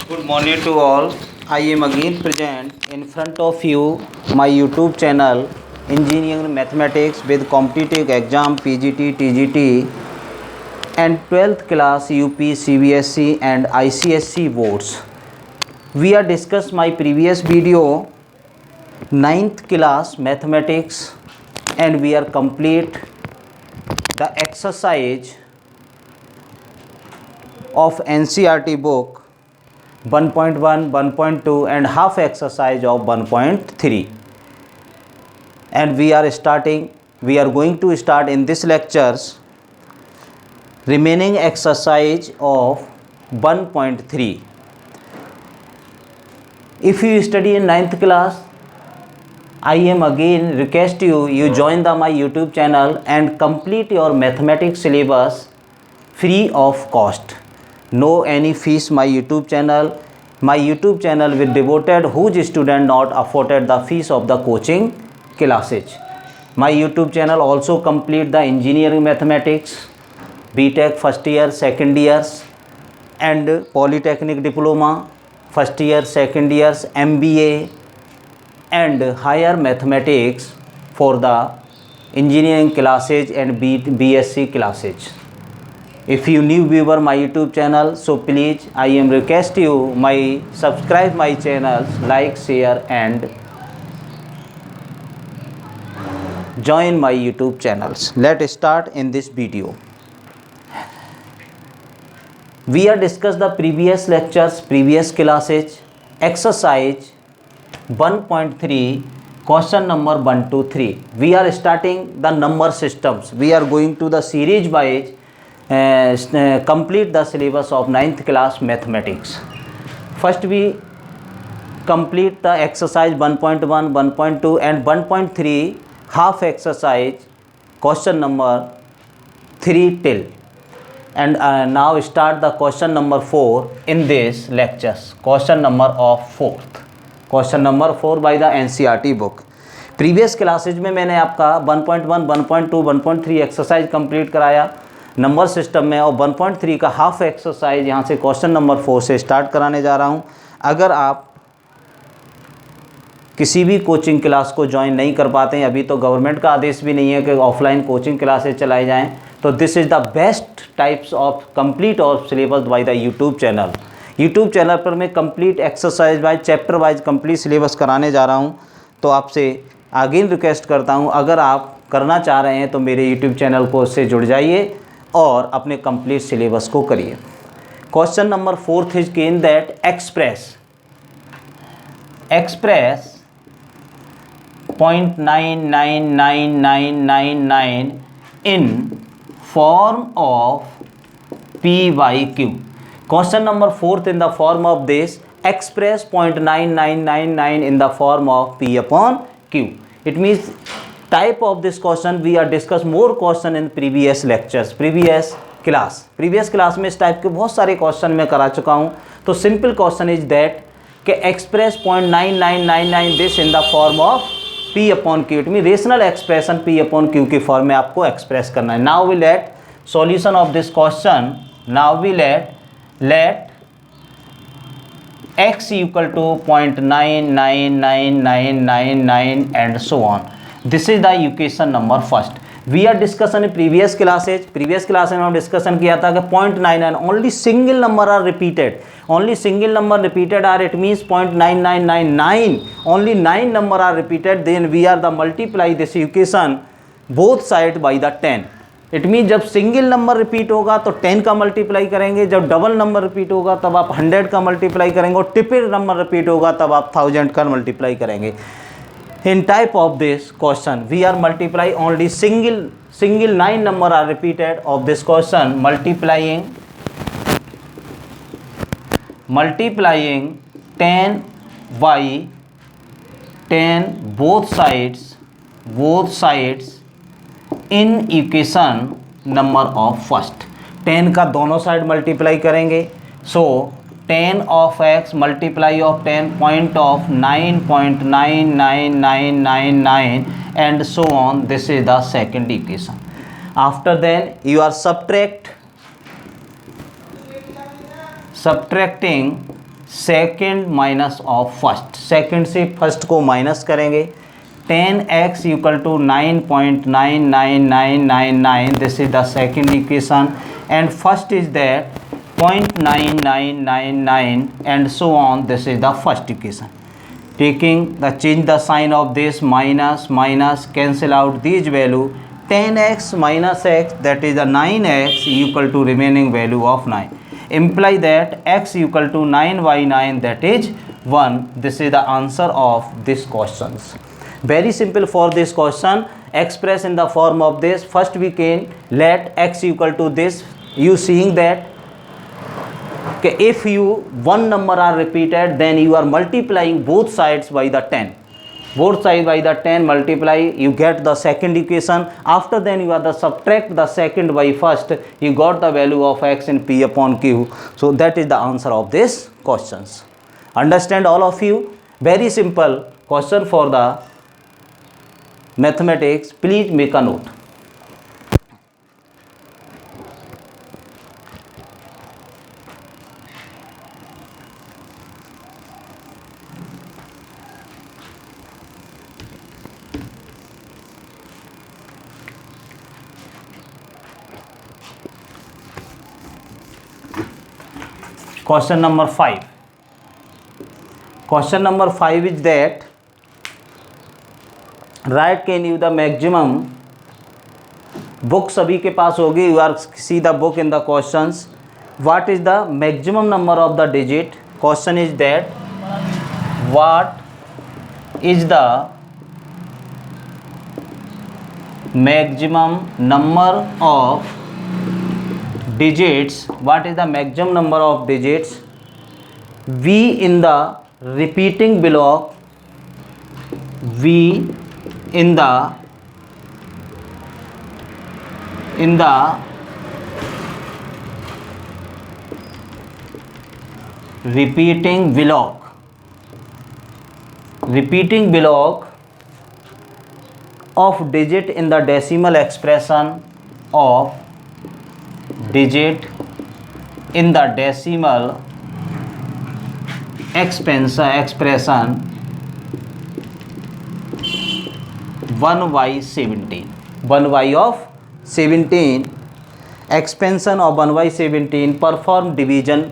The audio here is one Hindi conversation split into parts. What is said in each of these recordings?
Good morning to all. I am again present in front of you my YouTube channel Engineering Mathematics with competitive exam PGT, TGT and 12th class UP, CBSE and ICSE boards. We are discussed my previous video 9th class mathematics and we are complete the exercise of NCERT book 1.1, 1.2 and half exercise of 1.3, and we are going to start in this lectures remaining exercise of 1.3. If you study in 9th class, I am again request you join my YouTube channel and complete your mathematics syllabus free of cost. No any fees my YouTube channel. My YouTube channel will devoted whose student not afforded the fees of the coaching classes. My YouTube channel also complete the engineering mathematics, BTech first year, second years and polytechnic diploma, first year, second years, MBA and higher mathematics for the engineering classes and BSc classes. If you new viewer my YouTube channel, so please I am request you my subscribe my channel, like, share and join my YouTube channels. Let's start in this video. We are discuss the previous lectures, previous classes, exercise 1.3, question number 1 to 3. We are starting the number systems. We are going to the series wise complete the syllabus of 9th class mathematics. First we complete the exercise 1.1, 1.2 and 1.3 half exercise question number 3 till, and now start the question number 4 in this lectures. Question number of 4th, question number 4 by the NCERT book. Previous classes में मैंने आपका 1.1, 1.2, 1.3 एक्सरसाइज कंप्लीट कराया नंबर सिस्टम में, और 1.3 का हाफ एक्सरसाइज यहाँ से क्वेश्चन नंबर 4 से स्टार्ट कराने जा रहा हूँ. अगर आप किसी भी कोचिंग क्लास को ज्वाइन नहीं कर पाते हैं, अभी तो गवर्नमेंट का आदेश भी नहीं है कि ऑफलाइन कोचिंग क्लासेज चलाई जाएं, तो this is the best types of complete of syllabus by the YouTube channel. YouTube channel पर मैं complete exercise wise chapter wise complete syllabus कराने जा रहा हूँ. तो आपसे अगेन रिक्वेस्ट करता हूँ, अगर आप करना चाह रहे हैं तो मेरे यूट्यूब चैनल को उससे जुड़ जाइए और अपने कंप्लीट सिलेबस को करिए. Question number 4 is given that express 0.999999 in form of P by Q. Question number 4 in the form of this, express 0.9999 in the form of P upon Q. It means type of this question we are discuss more question in previous lectures, previous class में इस टाइप के बहुत सारे क्वेश्चन मैं करा चुका हूँ. तो सिंपल क्वेश्चन इज दैट कि express 0.9999 this in the form of P upon Q. It mean rational expression P upon Q की फॉर्म में आपको एक्सप्रेस करना है. Now we let solution of this question. Now we let x equal to 0.999999 and so on. This is the equation number first. We are discussing in previous classes में हम डिस्कशन किया था कि 0.99 only single number are repeated. Only single number repeated are, it means 0.9999 only 9 number are repeated. Then we are the multiply this equation both side by the 10. It mean जब सिंगल नंबर रिपीट होगा तो 10 का मल्टीप्लाई करेंगे, जब डबल नंबर रिपीट होगा तब आप 100 का मल्टीप्लाई करेंगे, और ट्रिपल नंबर रिपीट होगा तब आप 1000 का मल्टीप्लाई करेंगे. In type of this question we are multiply only single 9 number are repeated of this question, multiplying 10 by 10 both sides in equation number of first. 10 का दोनों साइड मल्टीप्लाई करेंगे, so 10 of x multiply of 10 point of 9.99999 and so on. This is the second equation. After then you are subtracting second minus of first, second से फर्स्ट को माइनस करेंगे। 10x equal to 9.999999, this is the second equation, and first is that 0.9999 and so on, this is the first equation. Taking the change the sign of this, minus minus cancel out these value, 10x minus x, that is the 9x equal to remaining value of 9, imply that x equal to 9 by 9, that is 1. This is the answer of this questions. Very simple for this question, express in the form of this. First we can let x equal to this. You seeing that okay, if you one number are repeated, then you are multiplying both sides by the 10, both sides by the 10 multiply, you get the second equation. After then you are the subtract the second by first, you got the value of x in p upon q. So that is the answer of this questions. Understand all of you? Very simple question for the mathematics. Please make a note. Question number 5. Question number 5 is that write can you the maximum, book सभी के पास होगी, you are see the book in the questions. What is the maximum number of the digit? Question is that what is the maximum number of digits, what is the maximum number of digits v in the repeating block, v in the repeating block of digit in the decimal expression, of digit in the decimal expression 1/17, 1 of 17 expansion of 1/17 perform division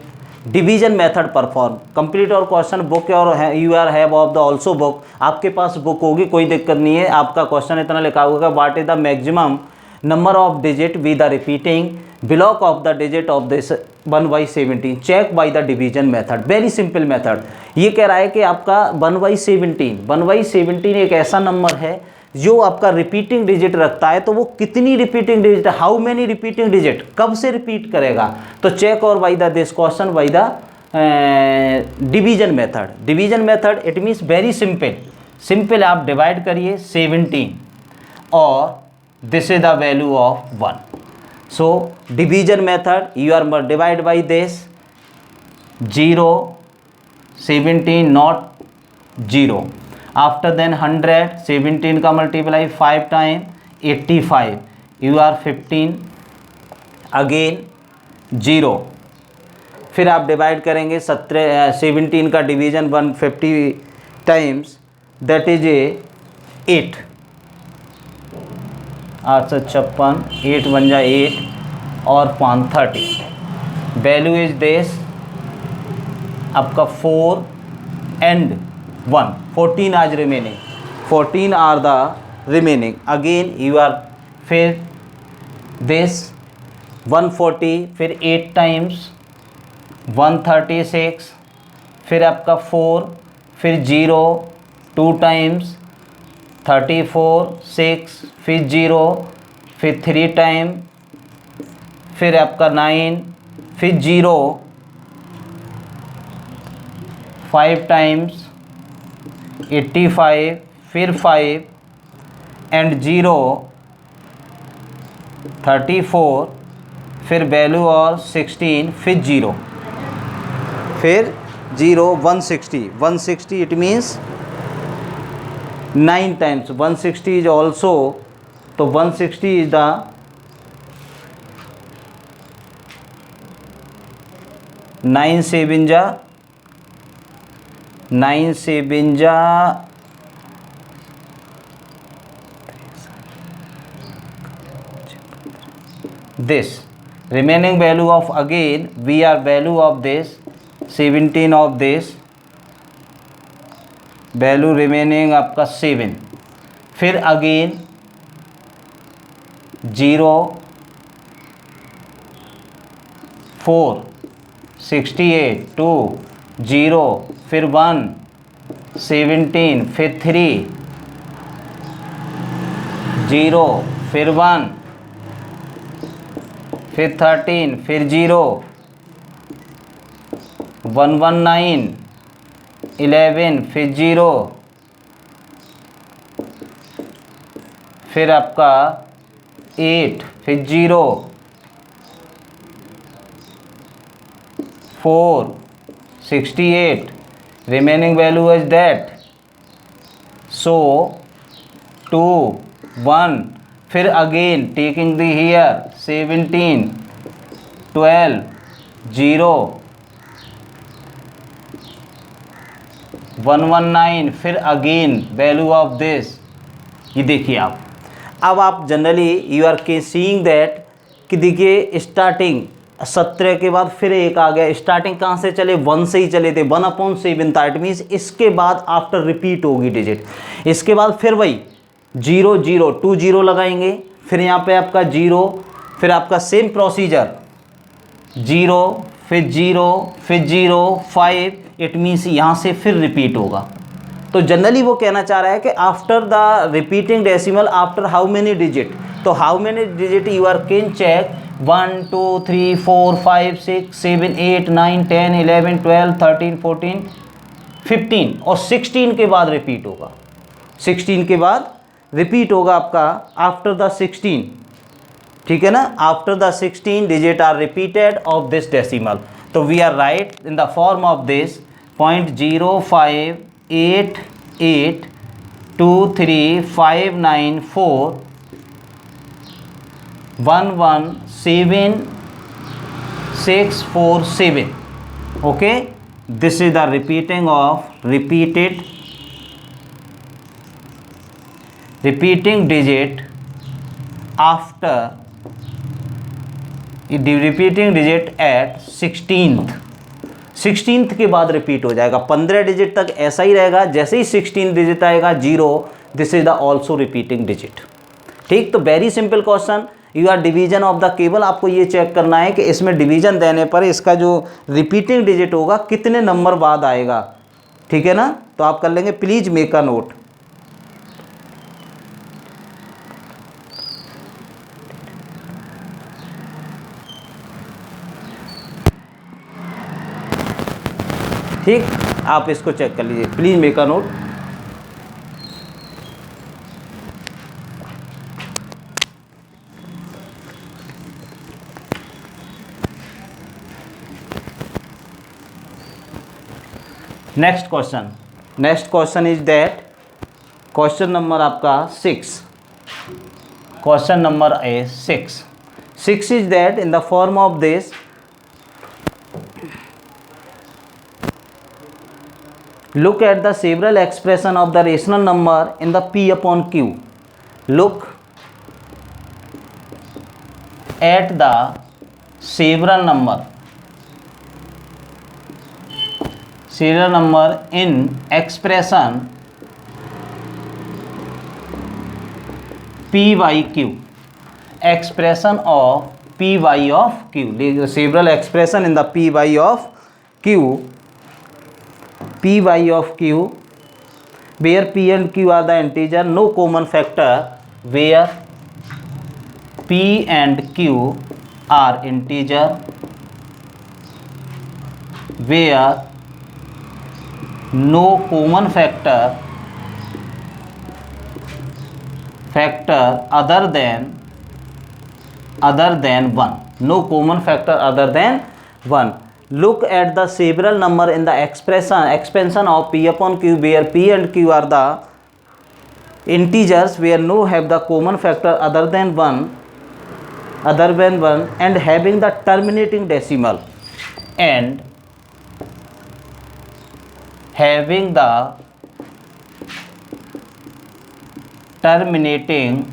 method perform. complete और क्वेश्चन बुक और you are have of the also book, आपके पास बुक होगी, कोई दिक्कत नहीं है, आपका क्वेश्चन इतना लिखा होगा what is the maximum number of digit with the repeating block of the digit of this 1/17, check by the division method. Very simple method. ये कह रहा है कि आपका 1/17 एक ऐसा नंबर है जो आपका रिपीटिंग डिजिट रखता है, तो वो कितनी repeating digit, how many repeating digit, कब से रिपीट करेगा, तो चेक और by the this question by the division method. Division method it means very simple आप डिवाइड करिए 17 और this is the value of 1. So division method you are divide by this 0 17 not 0. After then 100 17 का multiply 5 time 85, you are 15 again 0. फिर आप डिवाइड करेंगे 17 का डिवीजन 150 टाइम्स, दैट इज 8, 856, 8 बन जाए 8 और 5 30. वैल्यू इज दिस आपका 4 and 1, 14 आज remaining, 14 are the remaining. Again you are फिर दिस 140, फिर 8 टाइम्स 136, फिर आपका 4, फिर 0 2 टाइम्स 34 6, फिर 0, फिर 3 टाइम, फिर आपका 9, फिर 0 5 टाइम्स 85, फिर 5 एंड 0 34, फिर वैल्यू और 16, फिर 0, फिर 0 160 it means 9 times 160 is also, तो 160 इज द 9 7 जा 9 7 जा this remaining value of again we are value of this 17 of this value remaining आपका 7, फिर अगेन 0 4 68 2 0 फिर 1 17 फिर 3 0 फिर 1 फिर 13 फिर 0 119 11 फिर 0 फिर आपका 8 फिर 0 4 68 remaining value is that so 2 1 फिर again taking the here 17 12 0 119 फिर अगेन वैल्यू ऑफ दिस। ये देखिए अब आप जनरली यू आर के सीइंग दैट कि देखिए स्टार्टिंग 17 के बाद फिर एक आ गया, स्टार्टिंग कहाँ से चले 1 से ही चले थे 1/7 था। इट मीन्स इसके बाद आफ्टर रिपीट होगी डिजिट, इसके बाद फिर वही 0 0 2 0 लगाएंगे, फिर यहाँ पे आपका 0, फिर आपका सेम प्रोसीजर 0 फिर 0 फिर 0 5, इट मीन्स यहाँ से फिर रिपीट होगा। तो जनरली वो कहना चाह रहा है कि after the repeating decimal after how many digit, तो how many digit you are can check 1 2 3 4 5 6 7 8 9 10 11 12 13 14 15 और 16 के बाद रिपीट होगा। 16 के बाद रिपीट होगा आपका आफ्टर द 16, ठीक है ना, after the 16 digit are repeated of this decimal. तो we are write in the form of this 0.05882359411767, okay, this is the repeating digit after repeating digit at 16th के बाद रिपीट हो जाएगा। 15 डिजिट तक ऐसा ही रहेगा, जैसे ही 16 डिजिट आएगा 0, this is the also repeating digit. ठीक, तो very simple question, you are division of the केवल आपको ये चेक करना है कि इसमें डिवीजन देने पर इसका जो रिपीटिंग डिजिट होगा कितने नंबर बाद आएगा, ठीक है ना। तो आप कर लेंगे, प्लीज मेक अ नोट। ठीक, आप इसको चेक कर लीजिए, please make a note. Next question is that question number आपका 6, question number is 6 is that in the form of this look at the several expression of the rational number in the P upon Q. Look at the several number in expression P by Q. Expression of P by of Q. Several expression in the P by of Q. P by of Q, where P and Q are the integer, no common factor, where P and Q are integer, where no common factor other than 1, no common factor other than 1. Look at the several number in the expansion of P upon Q, where P and Q are the integers, where no have the common factor other than 1, and having the terminating decimal, and having the terminating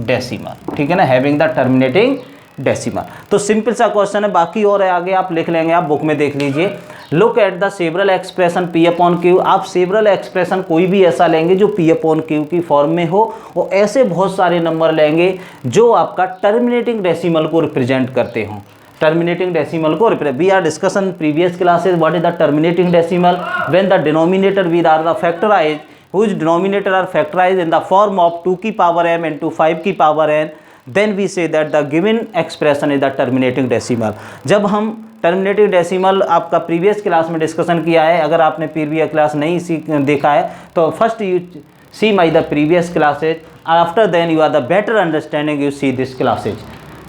decimal, ठीक है ना, हैविंग द टर्मिनेटिंग डेसिमल। तो सिंपल सा क्वेश्चन है, बाकी और है आगे आप लिख लेंगे, आप बुक में देख लीजिए। Look at the several expression P upon Q. आप सेवरल एक्सप्रेशन कोई भी ऐसा लेंगे जो पी अपॉन क्यू की फॉर्म में हो, और ऐसे बहुत सारे नंबर लेंगे जो आपका टर्मिनेटिंग डेसिमल को रिप्रेजेंट करते हों। टर्मिनेटिंग डेसिमल को represent, we are discussion previous classes what is the terminating decimal when the denominator we are the factorize whose denominator are factorized in the form of 2 की power m into 5 की power n, then we say that the given expression is the terminating decimal। जब हम टर्मिनेटिंग डेसिमल आपका प्रीवियस क्लास में डिस्कशन किया है, अगर आपने प्रीवियस क्लास नहीं देखा है तो first you see my the previous classes, after then you are the better understanding you see this classes,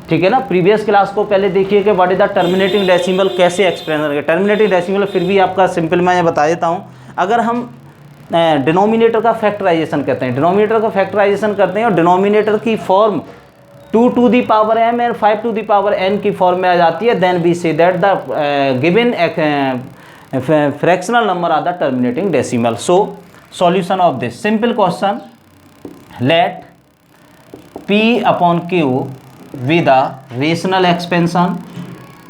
ठीक है ना। प्रीवियस क्लास को पहले देखिए कि what is the terminating decimal, कैसे एक्सप्लेन करेंगे टर्मिनेटिंग डेसिमल। फिर भी आपका सिंपल मैं बता देता हूँ, अगर हम डिनोमिनेटर का फैक्टराइजेशन करते हैं, डिनोमिनेटर का फैक्टराइजेशन करते हैं और डिनोमिनेटर की form 2 to the power m and 5 to the power n की फॉर्म में आ जाती है, then we say that the given fractional number are the terminating decimal. So solution of this simple question, let p upon q with the rational expansion,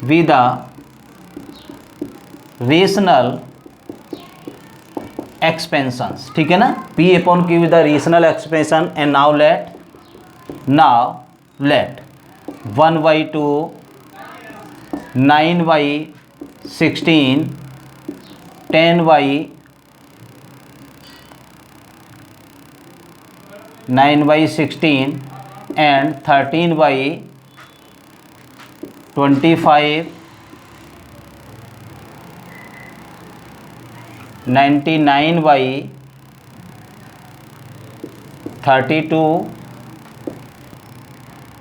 with the rational expansions, ठीक है ना, p upon q with the rational expansion. And now let 1/2 9/16 10/9/16 and 13/25 99/32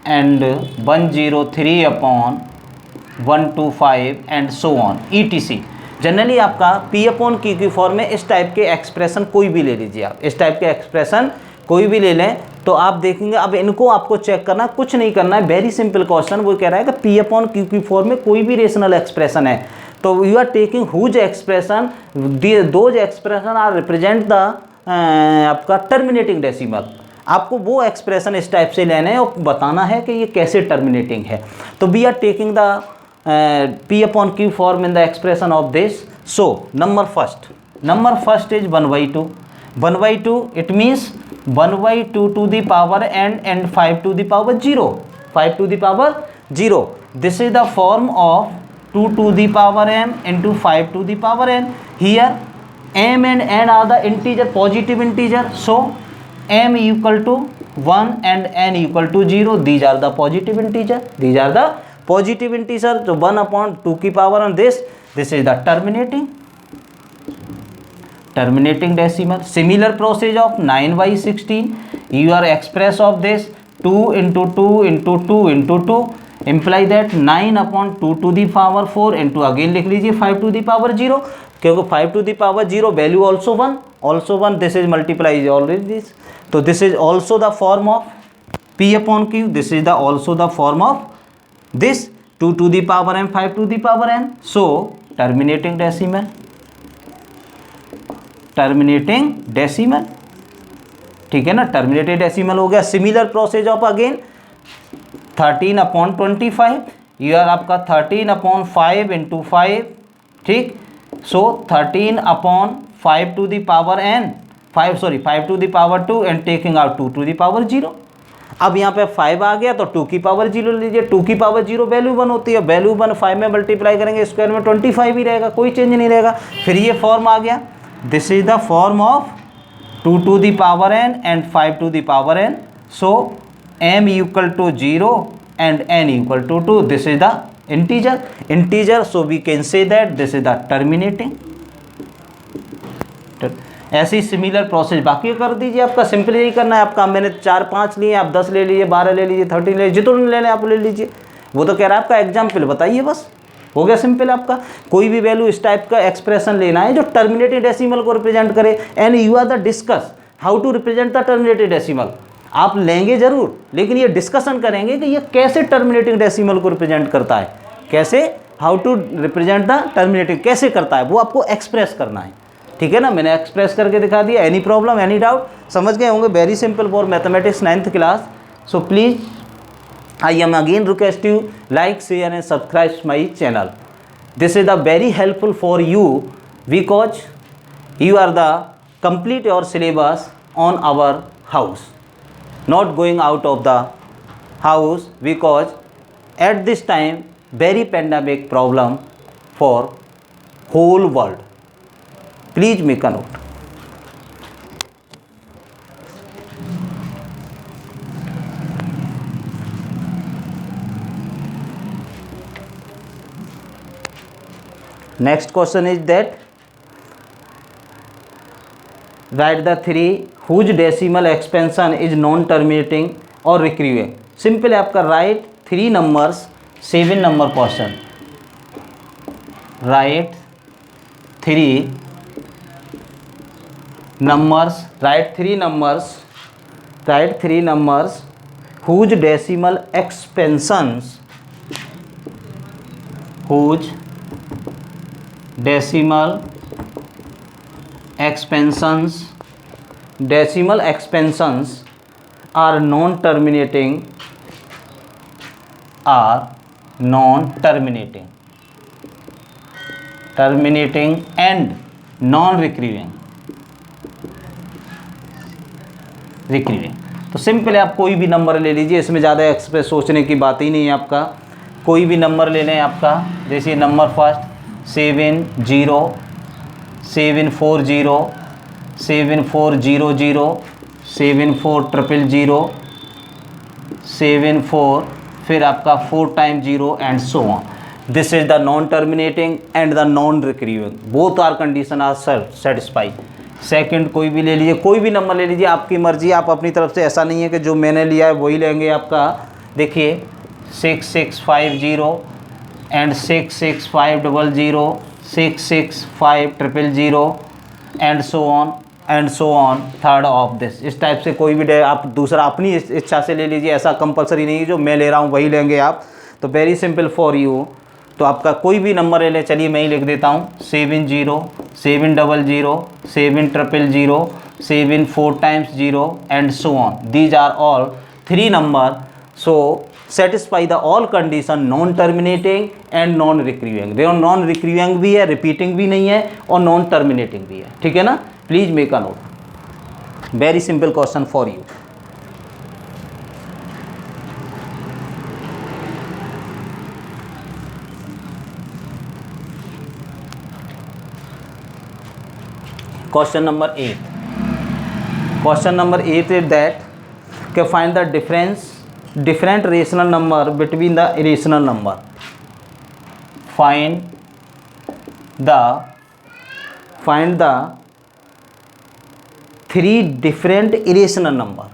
and 103/125 and so on ETC। Generally आपका P अपॉन Q की फॉर्म में इस टाइप के एक्सप्रेशन कोई भी ले लीजिए, आप इस टाइप के एक्सप्रेशन कोई भी ले लें तो आप देखेंगे। अब इनको आपको चेक करना, कुछ नहीं करना है, वेरी सिंपल क्वेश्चन। वो कह रहा है कि P अपॉन Q की फॉर्म में कोई भी रेशनल एक्सप्रेशन है, तो you are taking whose expression, those expression are represent the आपका टर्मिनेटिंग डेसिमल। आपको वो एक्सप्रेशन इस टाइप से लेना है और बताना है कि ये कैसे टर्मिनेटिंग है। तो we are taking the P upon Q form in the expression of this. So number first is 1/2। 1/2 it means 1/2 to the power n and 5 to the power 0, 5 to the power 0। This is the form of 2 to the power m into 5 to the power n. Here m and n are the integer, positive integer, so m equal to 1 and n equal to 0. These are the positive integer, these are the positive integer. So 1 upon 2 की power on this is the terminating decimal. Similar process of 9/16, you are express of this 2 into 2 into 2 into 2, imply that 9 upon 2 to the power 4 into again लिख लीजिए 5 to the power 0, क्योंकि 5 to the power 0 value also 1, this is multiply is already this, so this is also the form of P upon Q, this is the also the form of this 2 to the power m 5 to the power n. So terminating decimal, ठीक है ना, टर्मिनेटेड डेसिमल हो गया। Similar process of again 13 upon 25, you are आपका 13 upon 5 into 5, ठीक। सो 13 upon 5 to the power n, 5 to the power 2 and taking out 2 to the power 0। अब यहाँ पे 5 आ गया तो 2 की पावर 0 लीजिए, 2 की पावर 0 वैल्यू 1 होती है, वैल्यू 1 5 में मल्टीप्लाई करेंगे, स्क्वायर में 25 ही रहेगा, कोई चेंज नहीं रहेगा। फिर ये फॉर्म आ गया, this is the form of 2 to the power n and 5 to the power n. So m equal to 0 and n equal to 2. This is the integer. So we can say that this is the terminating. ऐसी सिमिलर प्रोसेस बाकी कर दीजिए। आपका सिंपल यही करना है आपका। मैंने 4-5 लिए, आप 10 ले लीजिए, 12 ले लीजिए, 13 ले लीजिए, जितने लेने आप ले लीजिए। वो तो कह रहा है आपका एग्जाम्पल बताइए, बस हो गया सिंपल। आपका कोई भी वैल्यू इस टाइप का एक्सप्रेशन लेना है जो टर्मिनेटेड डेसिमल को रिप्रेजेंट करे, and you are the discuss how to represent the terminated decimal. आप लेंगे जरूर, लेकिन ये डिस्कशन करेंगे कि ये कैसे टर्मिनेटिंग डेसिमल को रिप्रेजेंट करता है, कैसे, how to represent the terminating कैसे करता है, वो आपको एक्सप्रेस करना है। ठीक है ना, मैंने एक्सप्रेस करके दिखा दिया। एनी प्रॉब्लम, एनी डाउट, समझ गए होंगे। Very simple for mathematics 9th class. So please I am again request you like, share and subscribe my channel. This is the very helpful for you because you are the complete your syllabus on our house, not going out of the house because at this time very pandemic problem for whole world. Please make a note. Next question is that write the three whose decimal expansion is non-terminating or recurring. Simple है आपका, write 3 numbers 7 number question. Write 3 numbers, write 3 numbers, write 3 numbers whose decimal expansions, whose decimal expansions are non-terminating and non-recurring. तो सिंपल है, आप कोई भी नंबर ले लीजिए, इसमें ज़्यादा एक्सप्रेस सोचने की बात ही नहीं है आपका। कोई भी नंबर ले लें आपका, जैसे नंबर फर्स्ट 70 740 7400 74000 74, फिर आपका 4 times 0 and so on. This is the non-terminating and the non-recurring. Both are condition are satisfied. Second कोई भी ले लीजिए, कोई भी नंबर ले लीजिए, आपकी मर्जी, आप अपनी तरफ से, ऐसा नहीं है कि जो मैंने लिया है वही लेंगे आपका। देखिए 6650 and 66500 66500 and so on third of this. इस टाइप से कोई भी आप दूसरा अपनी इच्छा से ले लीजिए, ऐसा कंपलसरी नहीं है जो मैं ले रहा हूँ वही लेंगे आप। तो वेरी सिंपल फॉर यू, तो आपका कोई भी नंबर ले लें, चलिए मैं ही लिख देता हूँ 70 700 7000 7 4 times 0 and so on. These are all 3 number. So satisfy the all condition non-terminating and non-recurring. देखो non-recurring भी है, repeating भी नहीं है और non-terminating भी है, ठीक है ना। Please make a note, very simple question for you. Question number 8. Question number 8 is that find the different rational number between the irrational number. Find the 3 different irrational number.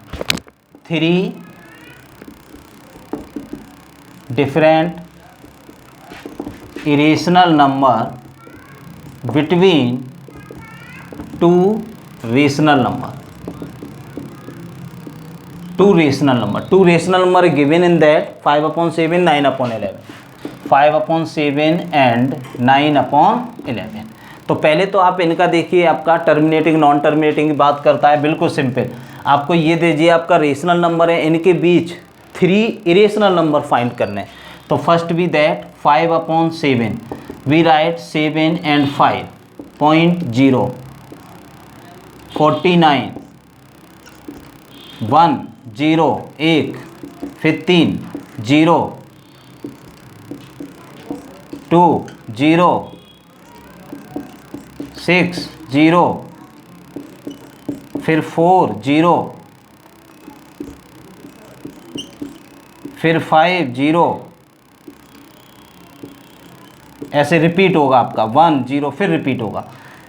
3 different irrational number between 2 rational number. 2 rational number given in that 5/7 9/11, 5/7 and 9/11। तो पहले तो आप इनका देखिए, आपका टर्मिनेटिंग नॉन टर्मिनेटिंग की बात करता है, बिल्कुल सिंपल। आपको ये दीजिए, आपका रेशनल नंबर है, इनके बीच 3 इरेशनल नंबर फाइंड करने। तो फर्स्ट भी दैट 5/7, वी राइट 7 and 5 0.0 49 1 0 1 15 0 2 0 6 0 फिर 4 0 फिर 5 0, ऐसे रिपीट होगा आपका 1 0 फिर रिपीट होगा।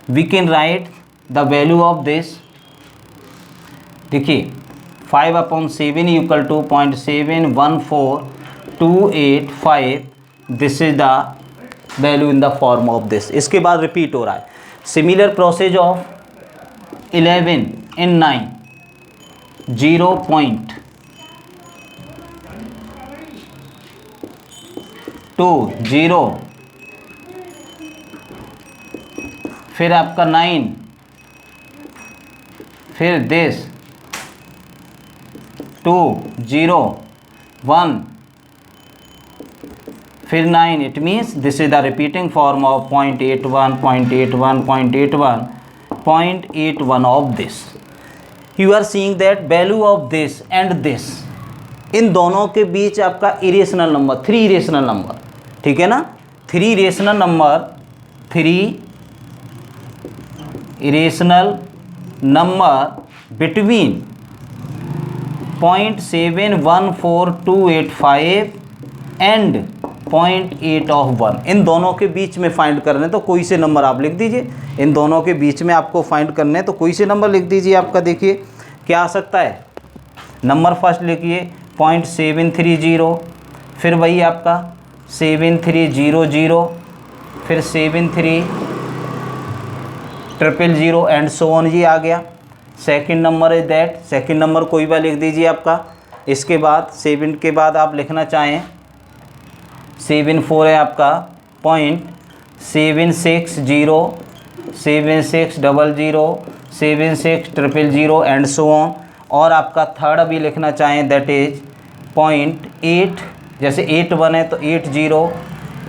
We can write the value of this, देखिए 5/7 equal to 0.71428 this is the value in the form of this. इसके बाद रिपीट हो रहा है। सिमिलर प्रोसेस ऑफ 11 and 9 0.20, फिर आपका 9 फिर दिस 2 0 1 फिर 9, it means this is the repeating form of 0.81 0.81 0.81 0.81 of this. You are seeing that value of this and this, इन दोनों के बीच आपका इरेशनल नंबर 3 इरेशनल नंबर, ठीक है ना, 3 irrational number, 3 irrational number between 0.714285 and 0.8 of 1, इन दोनों के बीच में फाइंड करने, तो कोई से नंबर आप लिख दीजिए, इन दोनों के बीच में आपको फाइंड करने, तो कोई से नंबर लिख दीजिए। आपका देखिए क्या आ सकता है, नंबर फर्स्ट लिखिए 0.730, फिर वही आपका 7300, फिर 73000 एंड सो ऑन, ये आ गया। Second number is that, second number कोई भी लिख दीजिए आपका। इसके बाद 7 के बाद आप लिखना चाहें 74 है आपका 0.760, 7600, 76000 एंड सो ऑन। और आपका थर्ड अभी लिखना चाहें दैट इज 0.8, जैसे 81 है तो 80,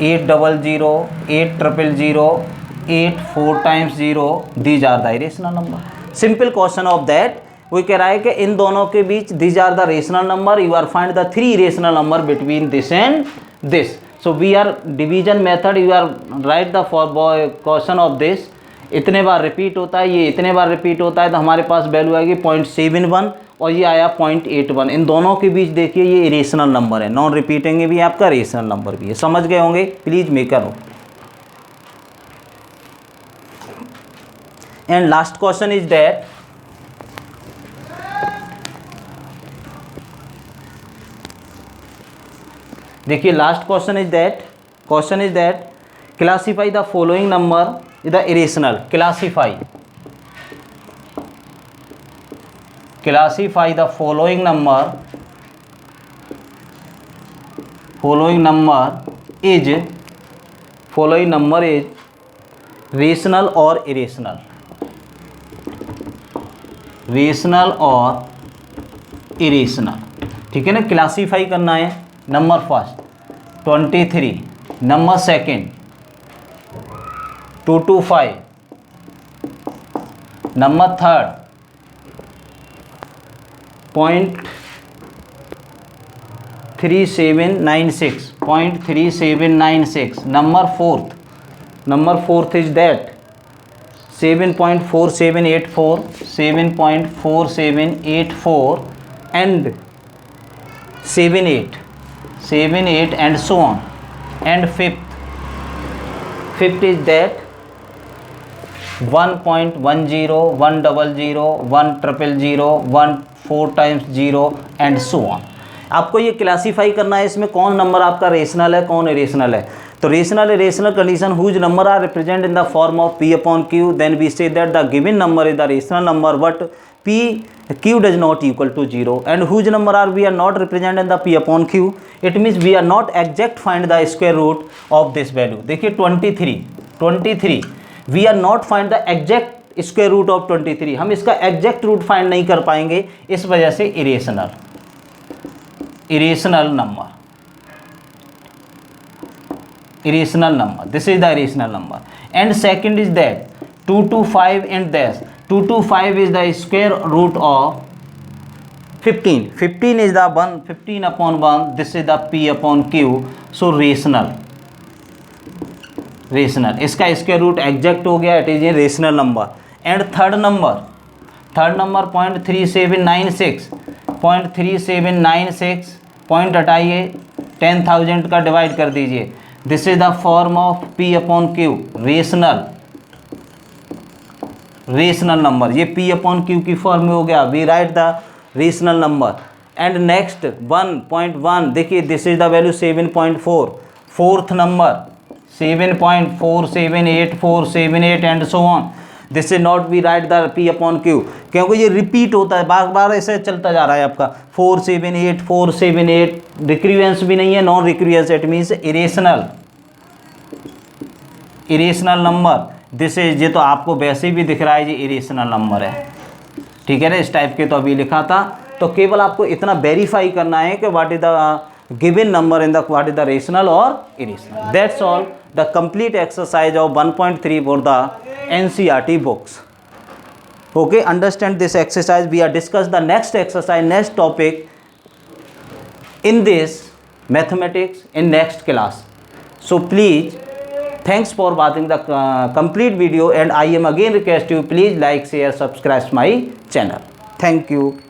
800, 8000, 8 4 times 0, these are the irrational number. Simple question of that we कह रहा है कि इन दोनों के बीच these are the rational number, you are find the 3 rational number between this and this. So we are division method, you are write the question of this, इतने बार रिपीट होता है, ये इतने बार रिपीट होता है, तो हमारे पास वैल्यू आएगी 0.71 और ये आया 0.81। इन दोनों के बीच देखिए ये रेशनल नंबर है, नॉन रिपीटिंग भी आपका रेशनल नंबर भी है। समझ गए होंगे, please make a note. And last question is that, देखिए last question is that, classify the following number the irrational, classify the following number is rational और इरेशनल, ठीक है ना। क्लासीफाई करना है, number first 23, number second 225, number third 0.3796, number fourth is that 7.4784 and 78 and so on. And fifth is that 1.10 100 100 1 4 times 0 and so on. आपको ये क्लासीफाई करना है, इसमें कौन नंबर आपका रेशनल है, कौन इरेशनल है। तो rational irrational condition, whose number are represent in the form of P upon Q, then we say that the given number is the rational number but Q does not equal to 0, and whose number are we are not represent in the P upon Q, it means we are not exact find the square root of this value। देखिए 23 we are not find the exact square root of 23, हम इसका एग्जैक्ट रूट फाइंड नहीं कर पाएंगे, इस वजह से irrational number, this is the irrational number. And second is that 225 and दैश 225 is the square root of 15 is the 15 upon 1, this is the P upon Q, so rational, इसका स्क्वायर रूट एग्जैक्ट हो गया, it is a rational number. And third number 0.3796 point हटाइए, 10,000 का डिवाइड कर दीजिए, this is the form of P upon Q, rational number, ये P upon Q की फॉर्म में हो गया, we write the rational number. And next 1.1 देखिए, this is the value 7.4, fourth number 7.478478 and so on, this is not we write the P upon Q, क्योंकि ये रिपीट होता है, बार बार ऐसे चलता जा रहा है आपका 478 रिक्रिवेंस भी नहीं है, non recurrence, it means irrational number, this is, ये तो आपको वैसे भी दिख रहा है, ये इरेशनल नंबर है, ठीक है ना, इस टाइप के तो अभी लिखा था। तो केवल आपको इतना वेरीफाई करना है कि what is the given number in the what is the rational और irrational. That's all the complete exercise of 1.3 for the NCERT books. Okay, understand this exercise. We are discuss the next exercise, next topic in this mathematics in next class. So please, thanks for watching the complete video, and I am again request you please like, share, subscribe my channel. Thank you.